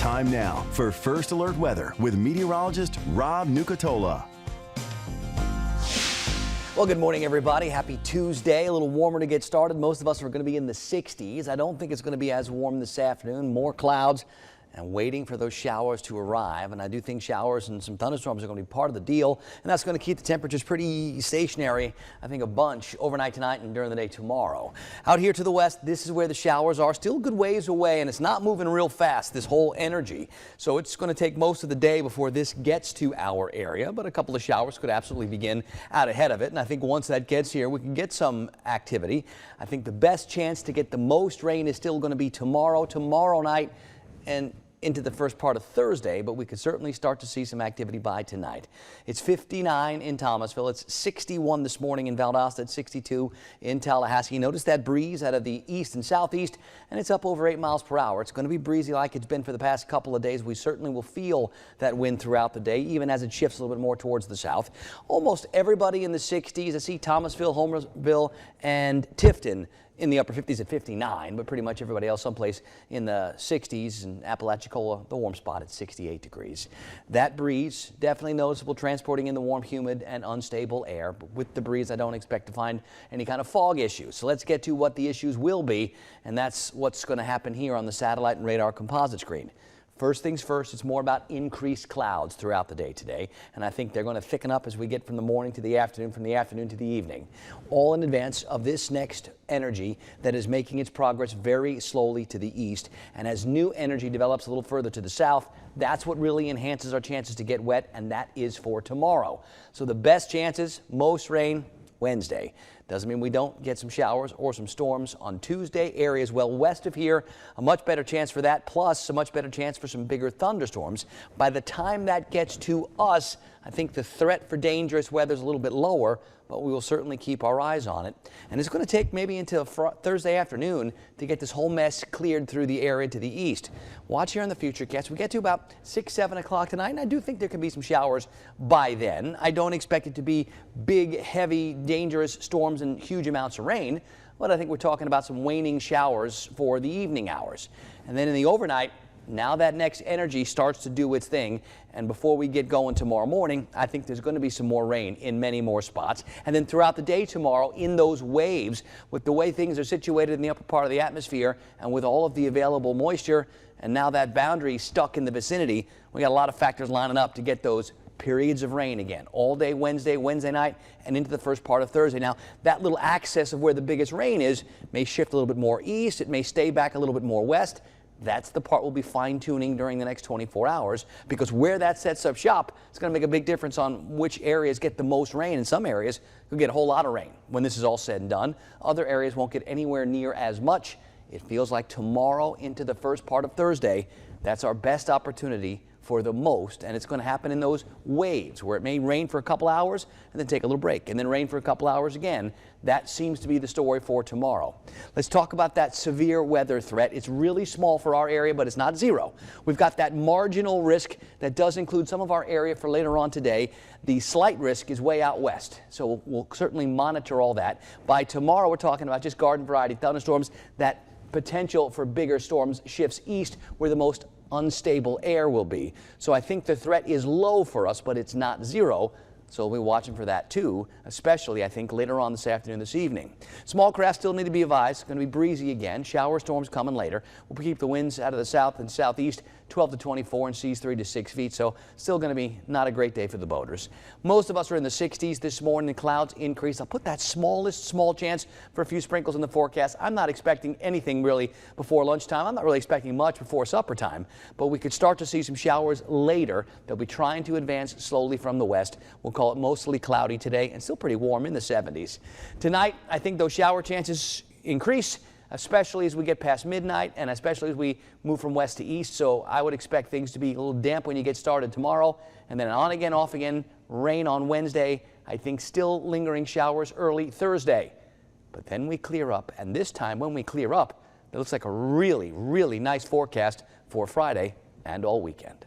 Time now for First Alert Weather with meteorologist Rob Nucatola. Well, good morning, everybody. Happy Tuesday. A little warmer to get started. Most of us are going to be in the 60s. I don't think it's going to be as warm this afternoon. More clouds and waiting for those showers to arrive. And I do think showers and some thunderstorms are going to be part of the deal. And that's going to keep the temperatures pretty stationary, I think, a bunch overnight tonight and during the day tomorrow. Out here to the west, this is where the showers are. Still a good ways away, and it's not moving real fast, this whole energy. So it's going to take most of the day before this gets to our area. But a couple of showers could absolutely begin out ahead of it. And I think once that gets here, we can get some activity. I think the best chance to get the most rain is still going to be tomorrow night, and into the first part of Thursday, but we could certainly start to see some activity by tonight. It's 59 in Thomasville. It's 61 this morning in Valdosta. It's 62 in Tallahassee. Notice that breeze out of the east and southeast, and it's up over 8 miles per hour. It's going to be breezy like it's been for the past couple of days. We certainly will feel that wind throughout the day, even as it shifts a little bit more towards the south. Almost everybody in the 60s. I see Thomasville, Homerville, and Tifton in the upper 50s at 59, but pretty much everybody else someplace in the 60s, and Apalachicola, the warm spot at 68 degrees. That breeze definitely noticeable, transporting in the warm, humid, and unstable air. But with the breeze, I don't expect to find any kind of fog issues. So let's get to what the issues will be, and that's what's going to happen here on the satellite and radar composite screen. First things first, it's more about increased clouds throughout the day today, and I think they're going to thicken up as we get from the morning to the afternoon, from the afternoon to the evening, all in advance of this next energy that is making its progress very slowly to the east. And as new energy develops a little further to the south, that's what really enhances our chances to get wet, and that is for tomorrow. So the best chances, most rain Wednesday. Doesn't mean we don't get some showers or some storms on Tuesday. Areas well west of here, a much better chance for that, plus a much better chance for some bigger thunderstorms. By the time that gets to us, I think the threat for dangerous weather is a little bit lower, but we will certainly keep our eyes on it. And it's going to take maybe until Thursday afternoon to get this whole mess cleared through the area to the east. Watch here in the futurecast. We get to about 6, 7 o'clock tonight, and I do think there can be some showers by then. I don't expect it to be big, heavy, dangerous storms and huge amounts of rain, but I think we're talking about some waning showers for the evening hours. And then in the overnight, now that next energy starts to do its thing, and before we get going tomorrow morning, I think there's going to be some more rain in many more spots. And then throughout the day tomorrow, in those waves, with the way things are situated in the upper part of the atmosphere and with all of the available moisture, and now that boundary stuck in the vicinity, we got a lot of factors lining up to get those periods of rain again all day Wednesday night, and into the first part of Thursday. Now, that little axis of where the biggest rain is may shift a little bit more east. It may stay back a little bit more west. That's the part we'll be fine-tuning during the next 24 hours, because where that sets up shop, it's going to make a big difference on which areas get the most rain. In some areas, you'll get a whole lot of rain when this is all said and done. Other areas won't get anywhere near as much. It feels like tomorrow into the first part of Thursday, that's our best opportunity for the most, and it's going to happen in those waves where it may rain for a couple hours and then take a little break and then rain for a couple hours again. That seems to be the story for tomorrow. Let's talk about that severe weather threat. It's really small for our area, but it's not zero. We've got that marginal risk that does include some of our area for later on today. The slight risk is way out west, so we'll certainly monitor all that. By tomorrow, we're talking about just garden variety thunderstorms. That potential for bigger storms shifts east, where the most unstable air will be. So I think the threat is low for us, but it's not zero. So we'll be watching for that too, especially I think later on this afternoon, this evening. Small craft still need to be advised. It's going to be breezy again. Shower storms coming later. We'll keep the winds out of the south and southeast 12 to 24 and seas 3 to 6 feet. So still going to be not a great day for the boaters. Most of us are in the 60s this morning. The clouds increase. I'll put that small chance for a few sprinkles in the forecast. I'm not expecting anything really before lunchtime. I'm not really expecting much before supper time, but we could start to see some showers later. They'll be trying to advance slowly from the west. We'll call it mostly cloudy today and still pretty warm in the 70s. Tonight, I think those shower chances increase, especially as we get past midnight and especially as we move from west to east. So I would expect things to be a little damp when you get started tomorrow, and then on again, off again, rain on Wednesday. I think still lingering showers early Thursday, but then we clear up, and this time when we clear up, it looks like a really nice forecast for Friday and all weekend.